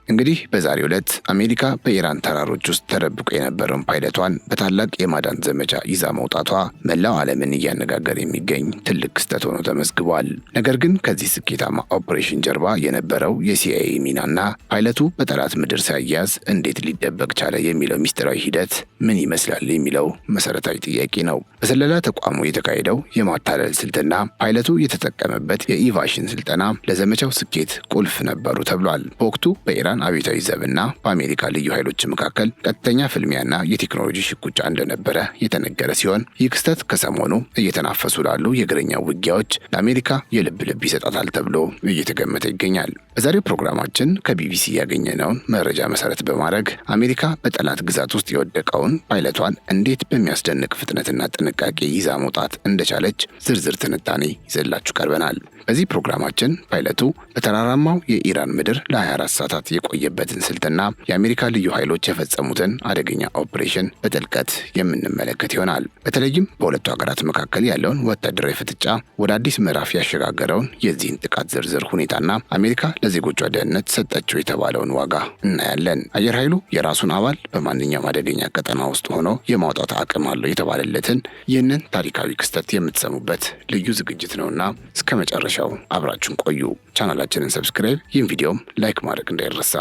እንግዲህ በዛሬው ዕለት አሜሪካ በኢራን ተራሮች ውስጥ ተደብቆ የነበረውን ፓይለቷን በታላቅ የማዳን ዘመቻ ይዛ መውጣቷ መላው ዓለምን እያነጋገረ የሚገኝ ትልቅ ክስተት ሆኖ ተመዝግቧል። ነገር ግን ከዚህ ስኬታማ ኦፕሬሽን ጀርባ የነበረው የሲአይኤ ሚናና ፓይለቱ በጠላት ምድር ሳይያዝ እንዴት ሊደበቅ ቻለ የሚለው ሚስጥራዊ ሂደት ምን ይመስላል የሚለው መሰረታዊ ጥያቄ ነው። በስለላ ተቋሙ የተካሄደው የማታለል ስልትና ፓይለቱ የተጠቀመበት የኢቫሽን ስልጠና ለዘመቻው ስኬት ቁልፍ ነበሩ ተብሏል። በወቅቱ በኢራን አብዮታዊ ዘብና በአሜሪካ ልዩ ኃይሎች መካከል ቀጥተኛ ፍልሚያና የቴክኖሎጂ ሽኩቻ እንደነበረ የተነገረ ሲሆን ይህ ክስተት ከሰሞኑ እየተናፈሱ ላሉ የእግረኛ ውጊያዎች ለአሜሪካ የልብ ልብ ይሰጣታል ተብሎ እየተገመተ ይገኛል። በዛሬው ፕሮግራማችን ከቢቢሲ ያገኘነውን መረጃ መሰረት በማድረግ አሜሪካ በጠላት ግዛት ውስጥ የወደቀውን ፓይለቷን እንዴት በሚያስደንቅ ፍጥነትና ጥንቃቄ ይዛ መውጣት እንደቻለች ዝርዝር ትንታኔ ይዘላችሁ ቀርበናል። በዚህ ፕሮግራማችን ፓይለቱ በተራራማው የኢራን ምድር ለ24 ሰዓታት የቆየበትን ስልትና የአሜሪካ ልዩ ኃይሎች የፈጸሙትን አደገኛ ኦፕሬሽን በጥልቀት የምንመለከት ይሆናል። በተለይም በሁለቱ ሀገራት መካከል ያለውን ወታደራዊ ፍጥጫ ወደ አዲስ ምዕራፍ ያሸጋገረውን የዚህን ጥቃት ዝርዝር ሁኔታና አሜሪካ ለዜጎቿ ደህንነት ሰጠችው የተባለውን ዋጋ እናያለን። አየር ኃይሉ የራሱን አባል በማንኛውም አደገኛ ቀጠና ውስጥ ሆኖ የማውጣት አቅም አለው የተባለለትን ይህንን ታሪካዊ ክስተት የምትሰሙበት ልዩ ዝግጅት ነውና እስከ መጨረሻው አብራችሁን ቆዩ። ቻናላችንን ሰብስክራይብ፣ ይህን ቪዲዮም ላይክ ማድረግ እንዳይረሳ።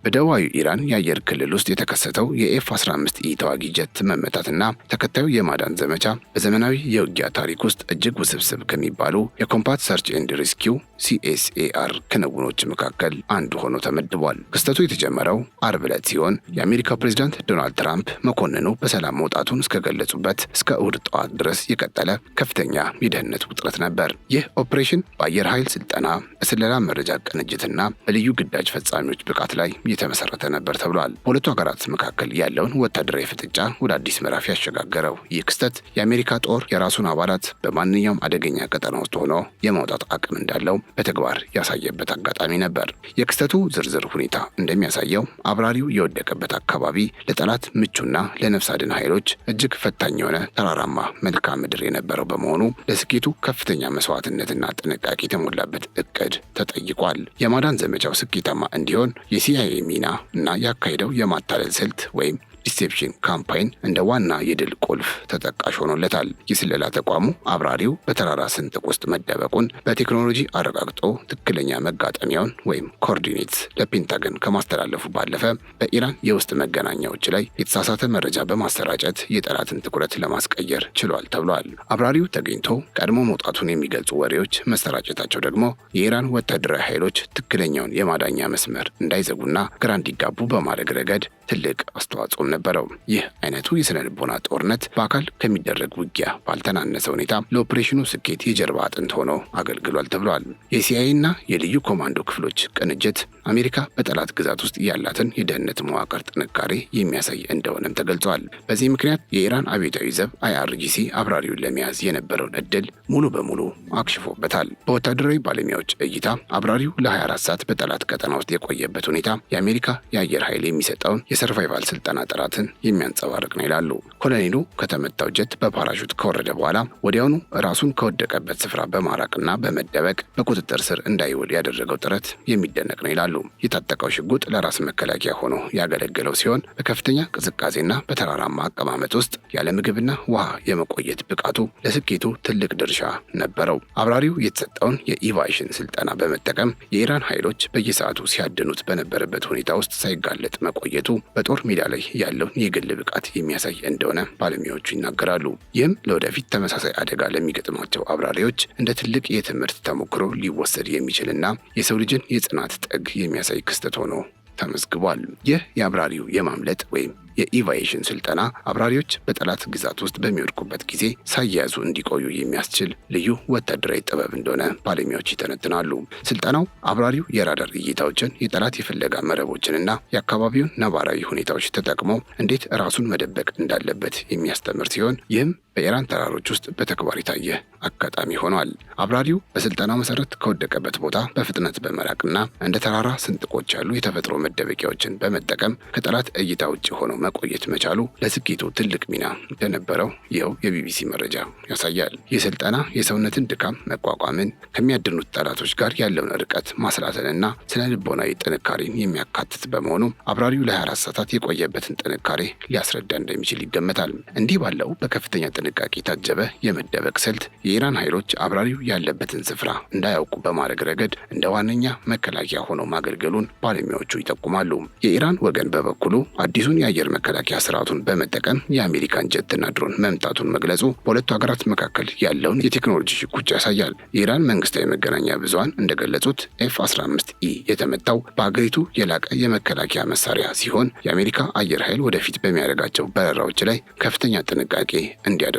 በደቡባዊ ኢራን የአየር ክልል ውስጥ የተከሰተው የኤፍ-15 ተዋጊ ጀት መመታትና ተከታዩ የማዳን ዘመቻ በዘመናዊ የውጊያ ታሪክ ውስጥ እጅግ ውስብስብ ከሚባሉ የኮምባት ሰርች ኤንድ ሪስኪው CSAR ክንውኖች መካከል አንዱ ሆኖ ተመድቧል። ክስተቱ የተጀመረው አርብ ዕለት ሲሆን የአሜሪካው ፕሬዝዳንት ዶናልድ ትራምፕ መኮንኑ በሰላም መውጣቱን እስከገለጹበት እስከ እሁድ ጠዋት ድረስ የቀጠለ ከፍተኛ የደህንነት ውጥረት ነበር። ይህ ኦፕሬሽን በአየር ኃይል ስልጠና፣ በስለላ መረጃ ቅንጅትና በልዩ ግዳጅ ፈጻሚዎች ብቃት ላይ የተመሰረተ ነበር ተብሏል። በሁለቱ ሀገራት መካከል ያለውን ወታደራዊ ፍጥጫ ወደ አዲስ ምዕራፍ ያሸጋገረው ይህ ክስተት የአሜሪካ ጦር የራሱን አባላት በማንኛውም አደገኛ ቀጠና ውስጥ ሆኖ የማውጣት አቅም እንዳለው በተግባር ያሳየበት አጋጣሚ ነበር። የክስተቱ ዝርዝር ሁኔታ እንደሚያሳየው አብራሪው የወደቀበት አካባቢ ለጠላት ምቹና ለነፍስ አድን ኃይሎች እጅግ ፈታኝ የሆነ ተራራማ መልክዓ ምድር የነበረው በመሆኑ ለስኬቱ ከፍተኛ መስዋዕትነትና ጥንቃቄ የተሞላበት እቅድ ተጠይቋል። የማዳን ዘመቻው ስኬታማ እንዲሆን የሲአይኤ ሚና እና ያካሄደው የማታለል ስልት ወይም ዲሴፕሽን ካምፓይን እንደ ዋና የድል ቁልፍ ተጠቃሽ ሆኖለታል። የስለላ ተቋሙ አብራሪው በተራራ ስንጥቅ ውስጥ መደበቁን በቴክኖሎጂ አረጋግጦ ትክክለኛ መጋጠሚያውን ወይም ኮኦርዲኔትስ ለፔንታገን ከማስተላለፉ ባለፈ በኢራን የውስጥ መገናኛዎች ላይ የተሳሳተ መረጃ በማሰራጨት የጠላትን ትኩረት ለማስቀየር ችሏል ተብሏል። አብራሪው ተገኝቶ ቀድሞ መውጣቱን የሚገልጹ ወሬዎች መሰራጨታቸው ደግሞ የኢራን ወታደራዊ ኃይሎች ትክክለኛውን የማዳኛ መስመር እንዳይዘጉና ግራ እንዲጋቡ በማድረግ ረገድ ትልቅ አስተዋጽኦ ነበረው። ይህ አይነቱ የስነ ልቦና ጦርነት በአካል ከሚደረግ ውጊያ ባልተናነሰ ሁኔታ ለኦፕሬሽኑ ስኬት የጀርባ አጥንት ሆኖ አገልግሏል ተብሏል። የሲአይኤ እና የልዩ ኮማንዶ ክፍሎች ቅንጅት አሜሪካ በጠላት ግዛት ውስጥ ያላትን የደህንነት መዋቅር ጥንካሬ የሚያሳይ እንደሆነም ተገልጿል። በዚህ ምክንያት የኢራን አብዮታዊ ዘብ IRGC አብራሪውን ለመያዝ የነበረውን እድል ሙሉ በሙሉ አክሽፎበታል። በወታደራዊ ባለሙያዎች እይታ አብራሪው ለ24 ሰዓት በጠላት ቀጠና ውስጥ የቆየበት ሁኔታ የአሜሪካ የአየር ኃይል የሚሰጠውን የሰርቫይቫል ስልጠና ጥራትን የሚያንጸባርቅ ነው ይላሉ። ኮሎኔሉ ከተመታው ጀት በፓራሹት ከወረደ በኋላ ወዲያውኑ ራሱን ከወደቀበት ስፍራ በማራቅና በመደበቅ በቁጥጥር ስር እንዳይውል ያደረገው ጥረት የሚደነቅ ነው ይላሉ። የታጠቀው ሽጉጥ ለራስ መከላከያ ሆኖ ያገለገለው ሲሆን በከፍተኛ ቅዝቃዜና በተራራማ አቀማመጥ ውስጥ ያለ ምግብና ውሃ የመቆየት ብቃቱ ለስኬቱ ትልቅ ድርሻ ነበረው። አብራሪው የተሰጠውን የኢቫሽን ስልጠና በመጠቀም የኢራን ኃይሎች በየሰዓቱ ሲያድኑት በነበረበት ሁኔታ ውስጥ ሳይጋለጥ መቆየቱ በጦር ሜዳ ላይ ያለውን የግል ብቃት የሚያሳይ እንደሆነ ባለሙያዎቹ ይናገራሉ። ይህም ለወደፊት ተመሳሳይ አደጋ ለሚገጥሟቸው አብራሪዎች እንደ ትልቅ የትምህርት ተሞክሮ ሊወሰድ የሚችልና የሰው ልጅን የጽናት ጥግ የሚያሳይ ክስተት ሆኖ ተመዝግቧል። ይህ የአብራሪው የማምለጥ ወይም የኢቫይሽን ስልጠና አብራሪዎች በጠላት ግዛት ውስጥ በሚወድቁበት ጊዜ ሳይያዙ እንዲቆዩ የሚያስችል ልዩ ወታደራዊ ጥበብ እንደሆነ ባለሙያዎች ይተነትናሉ። ስልጠናው አብራሪው የራዳር እይታዎችን፣ የጠላት የፍለጋ መረቦችንና የአካባቢውን ነባራዊ ሁኔታዎች ተጠቅሞ እንዴት ራሱን መደበቅ እንዳለበት የሚያስተምር ሲሆን ይህም በኢራን ተራሮች ውስጥ በተግባር የታየ አጋጣሚ ሆኗል። አብራሪው በስልጠናው መሰረት ከወደቀበት ቦታ በፍጥነት በመራቅና እንደ ተራራ ስንጥቆች ያሉ የተፈጥሮ መደበቂያዎችን በመጠቀም ከጠላት እይታ ውጭ ሆኖ መቆየት መቻሉ ለስኬቱ ትልቅ ሚና እንደነበረው ይኸው የቢቢሲ መረጃ ያሳያል። ይህ ስልጠና የሰውነትን ድካም መቋቋምን፣ ከሚያድኑት ጠላቶች ጋር ያለውን ርቀት ማስላትንና ስነ ልቦናዊ ጥንካሬን የሚያካትት በመሆኑ አብራሪው ለ24 ሰዓታት የቆየበትን ጥንካሬ ሊያስረዳ እንደሚችል ይገመታል። እንዲህ ባለው በከፍተኛ ጥንቃቄ የታጀበ የመደበቅ ስልት የኢራን ኃይሎች አብራሪው ያለበትን ስፍራ እንዳያውቁ በማድረግ ረገድ እንደ ዋነኛ መከላከያ ሆነው ማገልገሉን ባለሙያዎቹ ይጠቁማሉ። የኢራን ወገን በበኩሉ አዲሱን የአየር መከላከያ ስርዓቱን በመጠቀም የአሜሪካን ጀትና ድሮን መምታቱን መግለጹ በሁለቱ ሀገራት መካከል ያለውን የቴክኖሎጂ ሽኩቻ ያሳያል። የኢራን መንግስታዊ መገናኛ ብዙሃን እንደገለጹት F-15E የተመታው በሀገሪቱ የላቀ የመከላከያ መሳሪያ ሲሆን የአሜሪካ አየር ኃይል ወደፊት በሚያደርጋቸው በረራዎች ላይ ከፍተኛ ጥንቃቄ እንዲያደርግ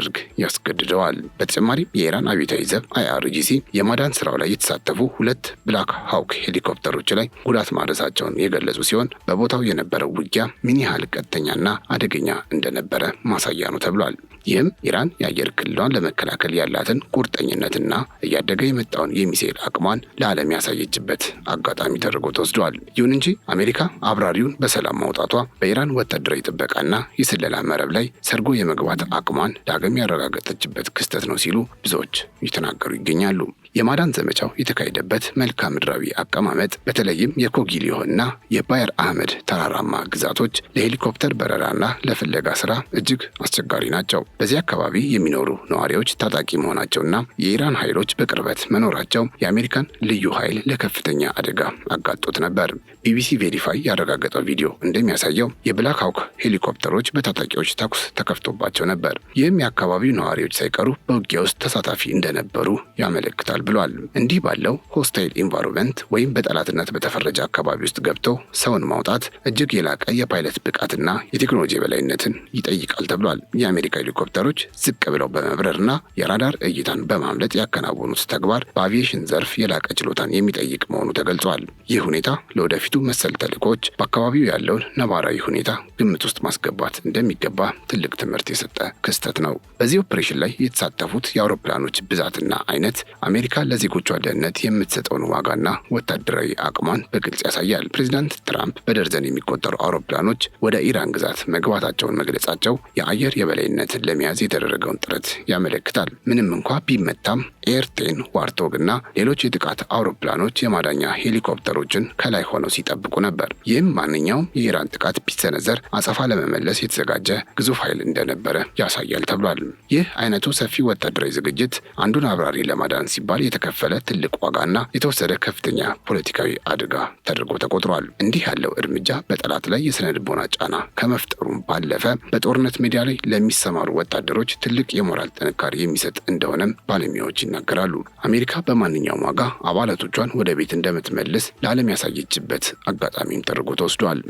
ያስገድደዋል። በተጨማሪም የኢራን አብዮታዊ ዘብ IRGC የማዳን ስራው ላይ የተሳተፉ 2 ብላክ ሃውክ ሄሊኮፕተሮች ላይ ጉዳት ማድረሳቸውን የገለጹ ሲሆን በቦታው የነበረው ውጊያ ምን ያህል ቀጥተኛና አደገኛ እንደነበረ ማሳያ ነው ተብሏል። ይህም ኢራን የአየር ክልሏን ለመከላከል ያላትን ቁርጠኝነትና እያደገ የመጣውን የሚሳኤል አቅሟን ለዓለም ያሳየችበት አጋጣሚ ተደርጎ ተወስዷል። ይሁን እንጂ አሜሪካ አብራሪውን በሰላም ማውጣቷ በኢራን ወታደራዊ ጥበቃና የስለላ መረብ ላይ ሰርጎ የመግባት አቅሟን ዳግም ያረጋገጠችበት ክስተት ነው ሲሉ ብዙዎች እየተናገሩ ይገኛሉ። የማዳን ዘመቻው የተካሄደበት መልክዓ ምድራዊ አቀማመጥ በተለይም የኮጊሊዮና የባየር አህመድ ተራራማ ግዛቶች ለሄሊኮፕተር በረራና ለፍለጋ ስራ እጅግ አስቸጋሪ ናቸው። በዚህ አካባቢ የሚኖሩ ነዋሪዎች ታጣቂ መሆናቸውና የኢራን ኃይሎች በቅርበት መኖራቸው የአሜሪካን ልዩ ኃይል ለከፍተኛ አደጋ አጋጦት ነበር። ቢቢሲ ቬሪፋይ ያረጋገጠው ቪዲዮ እንደሚያሳየው የብላክ ሃውክ ሄሊኮፕተሮች በታጣቂዎች ተኩስ ተከፍቶባቸው ነበር። ይህም የአካባቢው ነዋሪዎች ሳይቀሩ በውጊያ ውስጥ ተሳታፊ እንደነበሩ ያመለክታል ብሏል። እንዲህ ባለው ሆስታይል ኢንቫይሮንመንት ወይም በጠላትነት በተፈረጀ አካባቢ ውስጥ ገብቶ ሰውን ማውጣት እጅግ የላቀ የፓይለት ብቃትና የቴክኖሎጂ የበላይነትን ይጠይቃል ተብሏል። የአሜሪካ ሄሊኮፕተሮች ዝቅ ብለው በመብረርና የራዳር እይታን በማምለጥ ያከናወኑት ተግባር በአቪዬሽን ዘርፍ የላቀ ችሎታን የሚጠይቅ መሆኑ ተገልጿል። ይህ ሁኔታ ለወደፊቱ መሰል ተልዕኮች በአካባቢው ያለውን ነባራዊ ሁኔታ ግምት ውስጥ ማስገባት እንደሚገባ ትልቅ ትምህርት የሰጠ ክስተት ነው። በዚህ ኦፕሬሽን ላይ የተሳተፉት የአውሮፕላኖች ብዛትና አይነት አሜሪካ ለዜጎቿ ደህንነት የምትሰጠውን ዋጋና ወታደራዊ አቅሟን በግልጽ ያሳያል። ፕሬዚዳንት ትራምፕ በደርዘን የሚቆጠሩ አውሮፕላኖች ወደ ኢራን ግዛት መግባታቸውን መግለጻቸው የአየር የበላይነትን ለመያዝ የተደረገውን ጥረት ያመለክታል። ምንም እንኳ ቢመታም ኤር-10 ዋርቶግ እና ሌሎች የጥቃት አውሮፕላኖች የማዳኛ ሄሊኮፕተሮችን ከላይ ሆነው ሲጠብቁ ነበር። ይህም ማንኛውም የኢራን ጥቃት ቢሰነዘር አጸፋ ለመመለስ የተዘጋጀ ግዙፍ ኃይል እንደነበረ ያሳያል ተብሏል። ይህ አይነቱ ሰፊ ወታደራዊ ዝግጅት አንዱን አብራሪ ለማዳን ሲባል የተከፈለ ትልቅ ዋጋና የተወሰደ ከፍተኛ ፖለቲካዊ አደጋ ተደርጎ ተቆጥሯል። እንዲህ ያለው እርምጃ በጠላት ላይ የስነ ልቦና ጫና ከመፍጠሩም ባለፈ በጦርነት ሜዳ ላይ ለሚሰማሩ ወታደሮች ትልቅ የሞራል ጥንካሬ የሚሰጥ እንደሆነም ባለሙያዎች ይናገራሉ። አሜሪካ በማንኛውም ዋጋ አባላቶቿን ወደ ቤት እንደምትመልስ ለዓለም ያሳየችበት አጋጣሚም ተደርጎ ተወስዷል።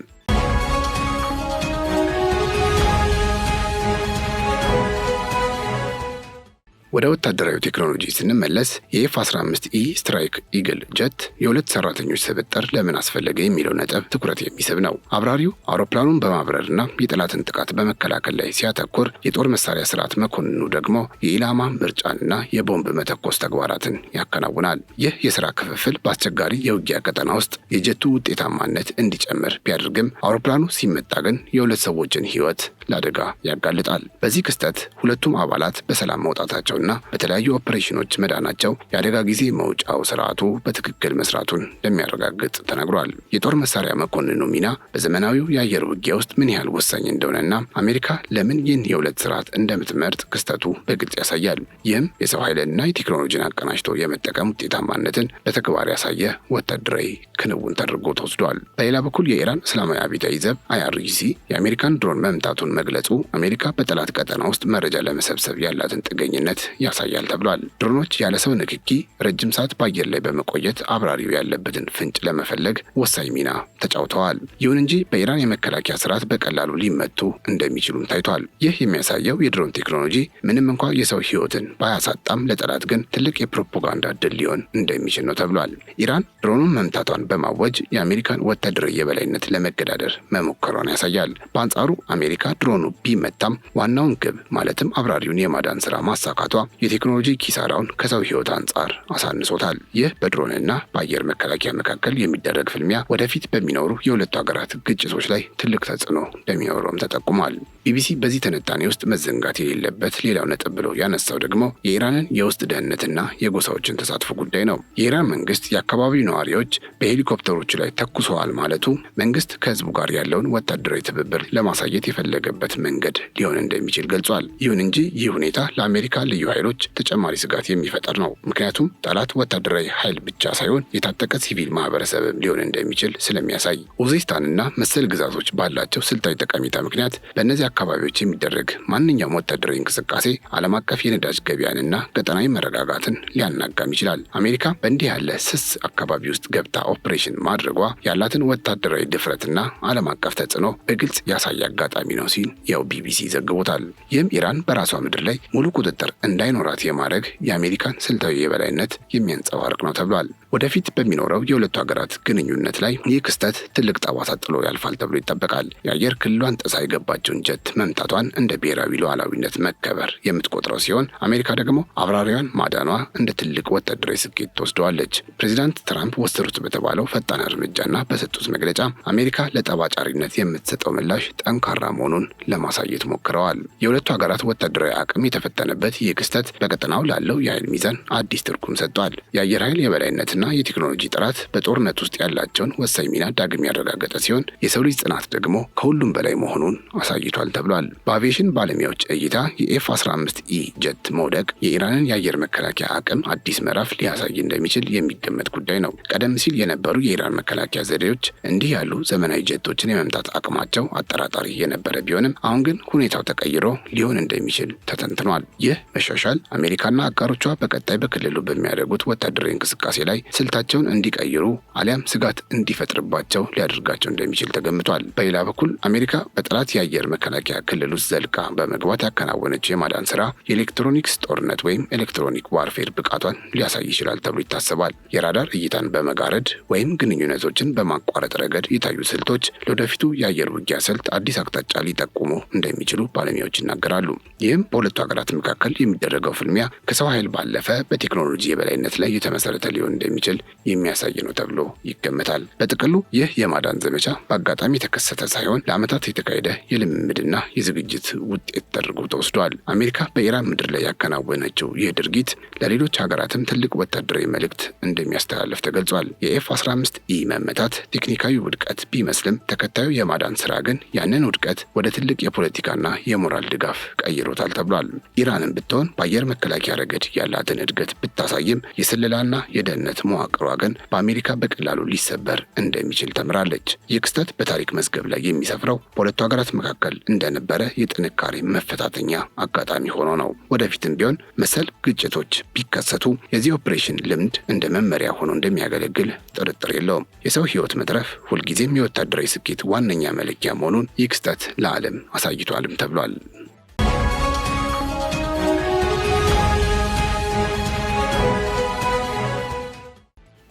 ወደ ወታደራዊ ቴክኖሎጂ ስንመለስ የኤፍ-15E ስትራይክ ኢግል ጀት የ2 ሰራተኞች ስብጥር ለምን አስፈለገ የሚለው ነጥብ ትኩረት የሚስብ ነው። አብራሪው አውሮፕላኑን በማብረርና የጠላትን ጥቃት በመከላከል ላይ ሲያተኩር፣ የጦር መሳሪያ ስርዓት መኮንኑ ደግሞ የኢላማ ምርጫንና የቦምብ መተኮስ ተግባራትን ያከናውናል። ይህ የስራ ክፍፍል በአስቸጋሪ የውጊያ ቀጠና ውስጥ የጀቱ ውጤታማነት እንዲጨምር ቢያደርግም አውሮፕላኑ ሲመታ ግን የ2 ሰዎችን ሕይወት ለአደጋ ያጋልጣል። በዚህ ክስተት ሁለቱም አባላት በሰላም መውጣታቸውና በተለያዩ ኦፕሬሽኖች መዳናቸው የአደጋ ጊዜ መውጫው ስርዓቱ በትክክል መስራቱን እንደሚያረጋግጥ ተነግሯል። የጦር መሳሪያ መኮንኑ ሚና በዘመናዊው የአየር ውጊያ ውስጥ ምን ያህል ወሳኝ እንደሆነና አሜሪካ ለምን ይህን የ2 ስርዓት እንደምትመርጥ ክስተቱ በግልጽ ያሳያል። ይህም የሰው ኃይልና የቴክኖሎጂን አቀናጅቶ የመጠቀም ውጤታማነትን በተግባር ያሳየ ወታደራዊ ክንውን ተደርጎ ተወስዷል። በሌላ በኩል የኢራን እስላማዊ አብዮታዊ ዘብ IRGC የአሜሪካን ድሮን መምታቱን መግለጹ አሜሪካ በጠላት ቀጠና ውስጥ መረጃ ለመሰብሰብ ያላትን ጥገኝነት ያሳያል ተብሏል። ድሮኖች ያለ ሰው ንክኪ ረጅም ሰዓት በአየር ላይ በመቆየት አብራሪው ያለበትን ፍንጭ ለመፈለግ ወሳኝ ሚና ተጫውተዋል። ይሁን እንጂ በኢራን የመከላከያ ስርዓት በቀላሉ ሊመቱ እንደሚችሉም ታይቷል። ይህ የሚያሳየው የድሮን ቴክኖሎጂ ምንም እንኳ የሰው ሕይወትን ባያሳጣም ለጠላት ግን ትልቅ የፕሮፓጋንዳ ድል ሊሆን እንደሚችል ነው ተብሏል። ኢራን ድሮኑን መምታቷን በማወጅ የአሜሪካን ወታደራዊ የበላይነት ለመገዳደር መሞከሯን ያሳያል። በአንጻሩ አሜሪካ ድሮኑ ቢመታም ዋናውን ግብ ማለትም አብራሪውን የማዳን ስራ ማሳካቷ የቴክኖሎጂ ኪሳራውን ከሰው ሕይወት አንጻር አሳንሶታል። ይህ በድሮንና በአየር መከላከያ መካከል የሚደረግ ፍልሚያ ወደፊት በሚኖሩ የሁለቱ ሀገራት ግጭቶች ላይ ትልቅ ተጽዕኖ እንደሚኖረውም ተጠቁሟል። ቢቢሲ በዚህ ትንታኔ ውስጥ መዘንጋት የሌለበት ሌላው ነጥብ ብሎ ያነሳው ደግሞ የኢራንን የውስጥ ደህንነትና የጎሳዎችን ተሳትፎ ጉዳይ ነው። የኢራን መንግስት የአካባቢው ነዋሪዎች በሄሊኮፕተሮቹ ላይ ተኩሰዋል ማለቱ መንግስት ከህዝቡ ጋር ያለውን ወታደራዊ ትብብር ለማሳየት የፈለገበት መንገድ ሊሆን እንደሚችል ገልጿል። ይሁን እንጂ ይህ ሁኔታ ለአሜሪካ ልዩ ኃይሎች ተጨማሪ ስጋት የሚፈጠር ነው። ምክንያቱም ጠላት ወታደራዊ ኃይል ብቻ ሳይሆን የታጠቀ ሲቪል ማህበረሰብም ሊሆን እንደሚችል ስለሚያሳይ ኡዝቤኪስታንና መሰል ግዛቶች ባላቸው ስልታዊ ጠቀሜታ ምክንያት በእነዚህ አካባቢዎች የሚደረግ ማንኛውም ወታደራዊ እንቅስቃሴ ዓለም አቀፍ የነዳጅ ገበያንና ቀጠናዊ መረጋጋትን ሊያናጋም ይችላል። አሜሪካ በእንዲህ ያለ ስስ አካባቢ ውስጥ ገብታ ኦፕሬሽን ማድረጓ ያላትን ወታደራዊ ድፍረትና ዓለም አቀፍ ተጽዕኖ በግልጽ ያሳየ አጋጣሚ ነው ሲል ያው ቢቢሲ ዘግቦታል። ይህም ኢራን በራሷ ምድር ላይ ሙሉ ቁጥጥር እንዳይኖራት የማድረግ የአሜሪካን ስልታዊ የበላይነት የሚያንጸባርቅ ነው ተብሏል። ወደፊት በሚኖረው የሁለቱ ሀገራት ግንኙነት ላይ ይህ ክስተት ትልቅ ጠባሳ ጥሎ ያልፋል ተብሎ ይጠበቃል። የአየር ክልሏን ጥሳ የገባቸውን ጀት መምታቷን እንደ ብሔራዊ ሉዓላዊነት መከበር የምትቆጥረው ሲሆን አሜሪካ ደግሞ አብራሪዋን ማዳኗ እንደ ትልቅ ወታደራዊ ስኬት ትወስደዋለች። ፕሬዚዳንት ትራምፕ ወሰዱት በተባለው ፈጣን እርምጃና በሰጡት መግለጫ አሜሪካ ለጠባጫሪነት የምትሰጠው ምላሽ ጠንካራ መሆኑን ለማሳየት ሞክረዋል። የሁለቱ ሀገራት ወታደራዊ አቅም የተፈተነበት ይህ ክስተት በቀጠናው ላለው የኃይል ሚዛን አዲስ ትርጉም ሰጥቷል። የአየር ኃይል የበላይነትና የቴክኖሎጂ ጥራት በጦርነት ውስጥ ያላቸውን ወሳኝ ሚና ዳግም ያረጋገጠ ሲሆን የሰው ልጅ ጽናት ደግሞ ከሁሉም በላይ መሆኑን አሳይቷል ተብሏል። በአቪዬሽን ባለሙያዎች እይታ የኤፍ-15ኢ ጀት መውደቅ የኢራንን የአየር መከላከያ አቅም አዲስ ምዕራፍ ሊያሳይ እንደሚችል የሚገመት ጉዳይ ነው። ቀደም ሲል የነበሩ የኢራን መከላከያ ዘዴዎች እንዲህ ያሉ ዘመናዊ ጀቶችን የመምታት አቅማቸው አጠራጣሪ የነበረ ቢሆንም አሁን ግን ሁኔታው ተቀይሮ ሊሆን እንደሚችል ተተንትኗል። ይህ መሻሻል አሜሪካና አጋሮቿ በቀጣይ በክልሉ በሚያደርጉት ወታደራዊ እንቅስቃሴ ላይ ስልታቸውን እንዲቀይሩ አሊያም ስጋት እንዲፈጥርባቸው ሊያደርጋቸው እንደሚችል ተገምቷል። በሌላ በኩል አሜሪካ በጠላት የአየር መከላከያ ክልል ውስጥ ዘልቃ በመግባት ያከናወነችው የማዳን ስራ የኤሌክትሮኒክስ ጦርነት ወይም ኤሌክትሮኒክ ዋርፌር ብቃቷን ሊያሳይ ይችላል ተብሎ ይታሰባል። የራዳር እይታን በመጋረድ ወይም ግንኙነቶችን በማቋረጥ ረገድ የታዩ ስልቶች ለወደፊቱ የአየር ውጊያ ስልት አዲስ አቅጣጫ ሊጠቁሙ እንደሚችሉ ባለሙያዎች ይናገራሉ። ይህም በሁለቱ ሀገራት መካከል የሚደረገው ፍልሚያ ከሰው ኃይል ባለፈ በቴክኖሎጂ የበላይነት ላይ የተመሰረተ ሊሆን እንደሚችል የሚያሳይ ነው ተብሎ ይገመታል። በጥቅሉ ይህ የማዳን ዘመቻ በአጋጣሚ የተከሰተ ሳይሆን ለዓመታት የተካሄደ የልምምድና የዝግጅት ውጤት ተደርጎ ተወስዷል። አሜሪካ በኢራን ምድር ላይ ያከናወነችው ይህ ድርጊት ለሌሎች ሀገራትም ትልቅ ወታደራዊ መልእክት እንደሚያስተላልፍ ተገልጿል። የኤፍ-15ኢ መመታት ቴክኒካዊ ውድቀት ቢመስልም ተከታዩ የማዳን ስራ ግን ያንን ውድቀት ወደ ትልቅ የፖለቲካና የሞራል ድጋፍ ቀይሮታል ተብሏል። ኢራንን ብትሆን በአየር መከላከያ ረገድ ያላትን እድገት ብታሳይም የስለላና የደህንነት መዋቅሯ ግን በአሜሪካ በቀላሉ ሊሰበር እንደሚችል ተምራለች። ይህ ክስተት በታሪክ መዝገብ ላይ የሚሰፍረው በሁለቱ ሀገራት መካከል እንደነበረ የጥንካሬ መፈታተኛ አጋጣሚ ሆኖ ነው። ወደፊትም ቢሆን መሰል ግጭቶች ቢከሰቱ የዚህ ኦፕሬሽን ልምድ እንደ መመሪያ ሆኖ እንደሚያገለግል ጥርጥር የለውም። የሰው ሕይወት መትረፍ ሁልጊዜም የወታደራዊ ስኬት ዋነኛ መለኪያ መሆኑን ይህ ክስተት ለዓለም አሳይቷልም ተብሏል።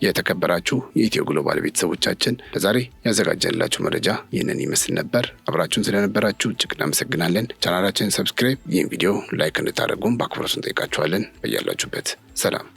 የተከበራችሁ የኢትዮ ግሎባል ቤተሰቦቻችን ለዛሬ ያዘጋጀንላችሁ መረጃ ይህንን ይመስል ነበር። አብራችሁን ስለነበራችሁ እጅግ እናመሰግናለን። ቻናላችንን ሰብስክራይብ፣ ይህን ቪዲዮ ላይክ እንድታደርጉም በአክብሮት እንጠይቃችኋለን። በያላችሁበት ሰላም።